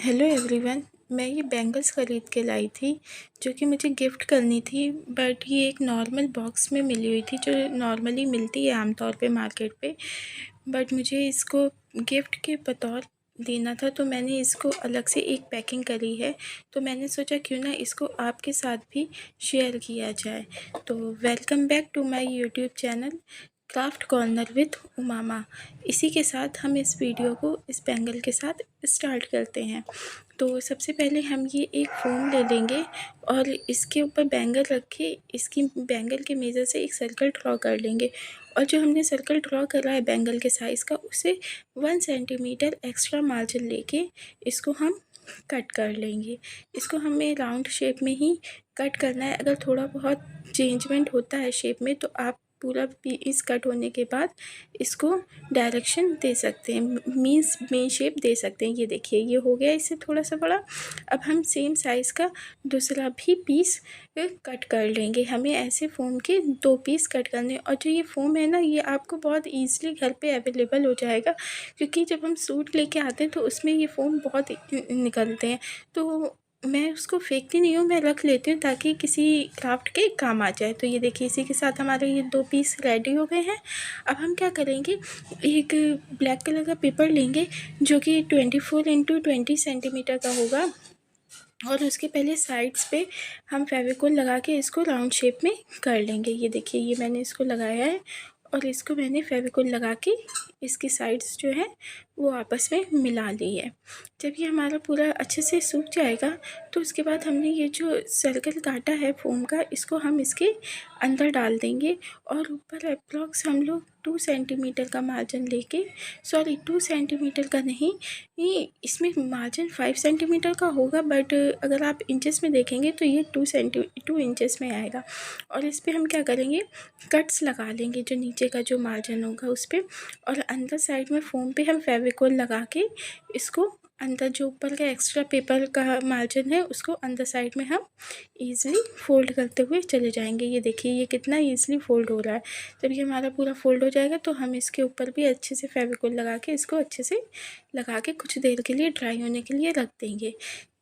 Hello everyone. मैं ये bangles ख़रीद के लाई थी जो कि मुझे गिफ्ट करनी थी। बट ये एक नॉर्मल बॉक्स में मिली हुई थी जो नॉर्मली मिलती है आमतौर पे मार्केट पे। बट मुझे इसको गिफ्ट के बतौर देना था, तो मैंने इसको अलग से एक पैकिंग करी है। तो मैंने सोचा क्यों ना इसको आपके साथ भी शेयर किया जाए। तो welcome back to my YouTube channel craft corner with Umama. इसी के साथ हम इस वीडियो को इस बैंगल के साथ स्टार्ट करते हैं। तो सबसे पहले हम ये एक फ़ोम ले लेंगे और इसके ऊपर बैंगल रख के इसकी बैंगल के मेज़र से एक सर्कल ड्रॉ कर लेंगे। और जो हमने सर्कल ड्रॉ करा है बैंगल के साइज़ का, उसे 1 सेंटीमीटर एक्स्ट्रा मार्जिन लेके इसको हम कट कर लेंगे। इसको हमें राउंड शेप में ही कट करना है। अगर थोड़ा बहुत चेंजमेंट होता है शेप में तो आप पूरा पीस कट होने के बाद इसको डायरेक्शन दे सकते हैं, मीन्स मेन शेप दे सकते हैं। ये देखिए, ये हो गया इससे थोड़ा सा बड़ा। अब हम सेम साइज़ का दूसरा भी पीस कट कर लेंगे। हमें ऐसे फ़ोम के 2 पीस कट करने। और जो ये फ़ोम है ना, ये आपको बहुत ईज़िली घर पे अवेलेबल हो जाएगा, क्योंकि जब हम सूट लेके आते हैं तो उसमें ये फ़ोम बहुत निकलते हैं। तो मैं उसको फेंकती नहीं हूँ, मैं रख लेती हूँ ताकि किसी क्राफ्ट के काम आ जाए। तो ये देखिए, इसी के साथ हमारे ये 2 पीस रेडी हो गए हैं। अब हम क्या करेंगे, एक ब्लैक कलर का पेपर लेंगे जो कि 24x20 सेंटीमीटर का होगा। और उसके पहले साइड्स पे हम फेविकोल लगा के इसको राउंड शेप में कर लेंगे। ये देखिए, ये मैंने इसको लगाया है और इसको मैंने फेविकोल लगा के इसकी साइड्स जो है वो आपस में मिला ली है। जब ये हमारा पूरा अच्छे से सूख जाएगा तो उसके बाद हमने ये जो सर्कल काटा है फ़ोम का, इसको हम इसके अंदर डाल देंगे। और ऊपर अप्रॉक्स हम लोग 2 सेंटीमीटर का मार्जिन लेके, सॉरी 2 सेंटीमीटर का नहीं, ये इसमें मार्जिन 5 सेंटीमीटर का होगा, बट अगर आप इंचेस में देखेंगे तो ये 2 इंचेस में आएगा। और इस पर हम क्या करेंगे, कट्स लगा लेंगे जो नीचे का जो मार्जिन होगा उस पर। और अंदर साइड में फ़ोम पे हम फेविकोल लगा के इसको अंदर जो ऊपर का एक्स्ट्रा पेपर का मार्जिन है उसको अंदर साइड में हम ईज़िली फ़ोल्ड करते हुए चले जाएंगे। ये देखिए, ये कितना ईज़िली फ़ोल्ड हो रहा है। जब ये हमारा पूरा फ़ोल्ड हो जाएगा तो हम इसके ऊपर भी अच्छे से फेविकोल लगा के इसको अच्छे से लगा के कुछ देर के लिए ड्राई होने के लिए रख देंगे।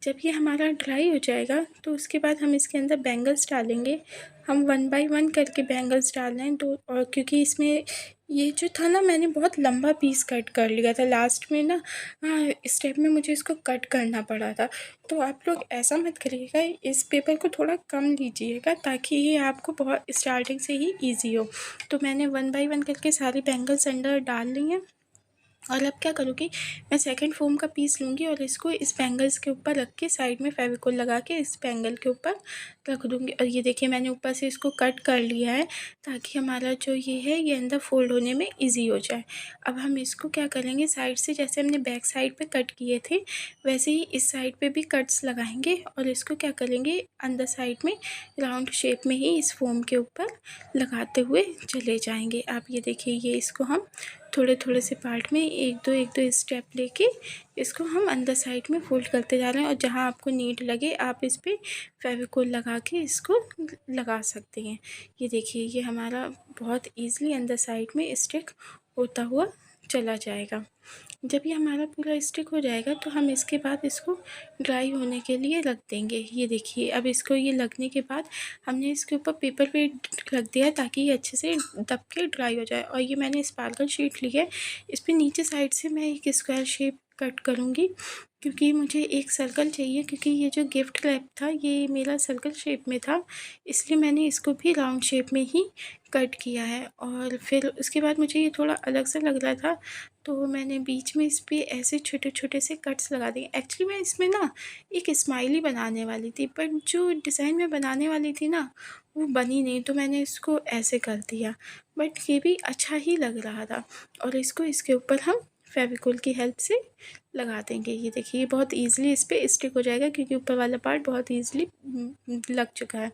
जब ये हमारा ड्राई हो जाएगा तो उसके बाद हम इसके अंदर बैंगल्स डालेंगे। हम 1 बाय 1 करके बैंगल्स डाल रहे हैं। तो और क्योंकि इसमें ये जो था ना, मैंने बहुत लंबा पीस कट कर लिया था लास्ट में ना, स्टेप में मुझे इसको कट करना पड़ा था। तो आप लोग ऐसा मत करिएगा, इस पेपर को थोड़ा कम लीजिएगा ताकि ये आपको बहुत स्टार्टिंग से ही ईजी हो। तो मैंने 1 बाय 1 करके सारी बैंगल्स अंदर डाल ली हैं। और अब क्या करूँगी, मैं सेकंड फ़ोम का पीस लूँगी और इसको इस बैंगल्स के ऊपर रख के साइड में फेविकोल लगा के इस बैंगल के ऊपर रख दूँगी। और ये देखिए, मैंने ऊपर से इसको कट कर लिया है ताकि हमारा जो ये है ये अंदर फ़ोल्ड होने में ईज़ी हो जाए। अब हम इसको क्या करेंगे, साइड से जैसे हमने बैक साइड पे कट किए थे वैसे ही इस साइड पे भी कट्स लगाएंगे। और इसको क्या करेंगे, अंदर साइड में राउंड शेप में ही इस फ़ोम के ऊपर लगाते हुए चले जाएंगे। आप ये देखिए, ये इसको हम थोड़े थोड़े से पार्ट में एक दो स्टेप लेके इसको हम अंदर साइड में फ़ोल्ड करते जा रहे हैं। और जहाँ आपको नीड लगे आप इस पर फेविकोल लगा के इसको लगा सकते हैं। ये देखिए, ये हमारा बहुत ईज़िली अंदर साइड में स्टिक होता हुआ चला जाएगा। जब ये हमारा पूरा स्टिक हो जाएगा तो हम इसके बाद इसको ड्राई होने के लिए रख देंगे। ये देखिए, अब इसको ये लगने के बाद हमने इसके ऊपर पेपर वेट रख दिया ताकि ये अच्छे से दब के ड्राई हो जाए। और ये मैंने स्पार्कल शीट ली है, इस पर नीचे साइड से मैं एक स्क्वायर शेप कट करूँगी क्योंकि मुझे एक सर्कल चाहिए, क्योंकि ये जो गिफ्ट रैप था ये मेरा सर्कल शेप में था, इसलिए मैंने इसको भी राउंड शेप में ही कट किया है। और फिर उसके बाद मुझे ये थोड़ा अलग सा लग रहा था तो मैंने बीच में इस पर ऐसे छोटे छोटे से कट्स लगा दिए। एक्चुअली मैं इसमें ना एक स्माइली बनाने वाली थी, बट जो डिज़ाइन मैं बनाने वाली थी ना वो बनी नहीं, तो मैंने इसको ऐसे कर दिया। बट ये भी अच्छा ही लग रहा था। और इसको इसके ऊपर हम फेविकोल की हेल्प से लगा देंगे। ये देखिए, ये बहुत ईज़िली इस पर स्टिक हो जाएगा क्योंकि ऊपर वाला पार्ट बहुत ईज़िली लग चुका है।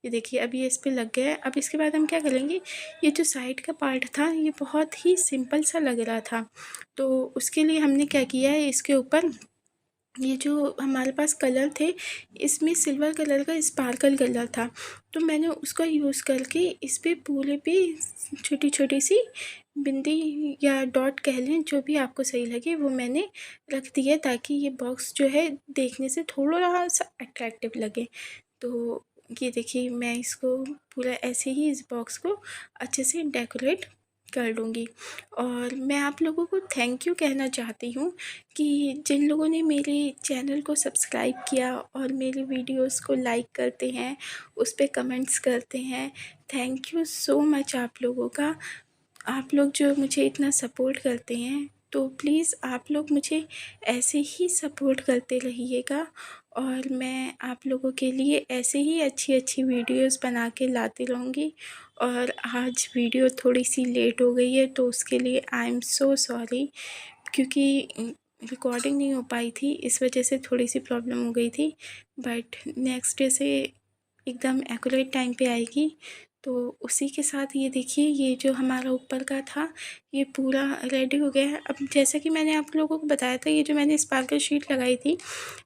ये देखिए, अब ये इस पर लग गया है। अब इसके बाद हम क्या करेंगे, ये जो साइड का पार्ट था ये बहुत ही सिंपल सा लग रहा था, तो उसके लिए हमने क्या किया है, इसके ऊपर ये जो हमारे पास कलर थे, इसमें सिल्वर कलर का स्पार्कल कलर था, तो मैंने उसका यूज़ करके इस पे पूरे पे छोटी-छोटी सी बिंदी या डॉट कह लें, जो भी आपको सही लगे वो मैंने रख दिया, ताकि ये बॉक्स जो है देखने से थोड़ा-सा अट्रैक्टिव लगे। तो ये देखिए, मैं इसको पूरा ऐसे ही इस बॉक्स को अच्छे से डेकोरेट कर लूँगी। और मैं आप लोगों को थैंक यू कहना चाहती हूँ कि जिन लोगों ने मेरे चैनल को सब्सक्राइब किया और मेरी वीडियोस को लाइक करते हैं, उस पे कमेंट्स करते हैं। थैंक यू सो मच आप लोगों का। आप लोग जो मुझे इतना सपोर्ट करते हैं, तो प्लीज़ आप लोग मुझे ऐसे ही सपोर्ट करते रहिएगा, और मैं आप लोगों के लिए ऐसे ही अच्छी-अच्छी वीडियोस बना के लाती रहूँगी। और आज वीडियो थोड़ी-सी लेट हो गई है, तो उसके लिए आई एम सो सॉरी, क्योंकि रिकॉर्डिंग नहीं हो पाई थी, इस वजह से थोड़ी-सी प्रॉब्लम हो गई थी। बट नेक्स्ट डे से एकदम एक्यूरेट टाइम पे आएगी। तो उसी के साथ ये देखिए, ये जो हमारा ऊपर का था, ये पूरा रेडी हो गया है। अब जैसा कि मैंने आप लोगों को बताया था, ये जो मैंने स्पार्कल शीट लगाई थी,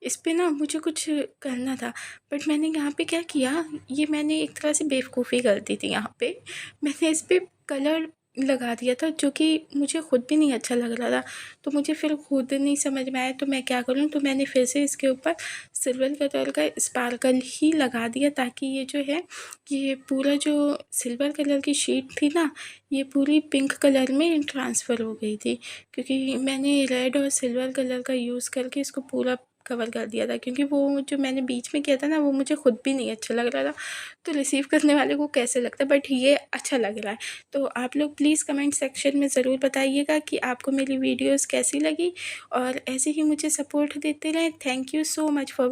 इस पे ना मुझे कुछ करना था, बट मैंने यहाँ पे क्या किया, ये मैंने एक तरह से बेवकूफ़ी कर दी थी यहाँ पे। मैंने इस पे कलर लगा दिया था, जो कि मुझे खुद भी नहीं अच्छा लग रहा था। तो मुझे फिर खुद नहीं समझ में आया तो मैं क्या करूँ, तो मैंने फिर से इसके ऊपर सिल्वर कलर का स्पार्कल ही लगा दिया, ताकि ये जो है, ये पूरा जो सिल्वर कलर की शीट थी ना, ये पूरी पिंक कलर में ट्रांसफ़र हो गई थी, क्योंकि मैंने रेड और सिल्वर कलर का यूज़ करके इसको पूरा कवर कर दिया था, क्योंकि वो जो मैंने बीच में किया था ना, वो मुझे खुद भी नहीं अच्छा लग रहा था। तो रिसीव करने वाले को कैसे लगता है, बट ये अच्छा लग रहा है। तो आप लोग प्लीज़ कमेंट सेक्शन में ज़रूर बताइएगा कि आपको मेरी वीडियोज़ कैसी लगी, और ऐसे ही मुझे सपोर्ट देते रहें। Thank you so much for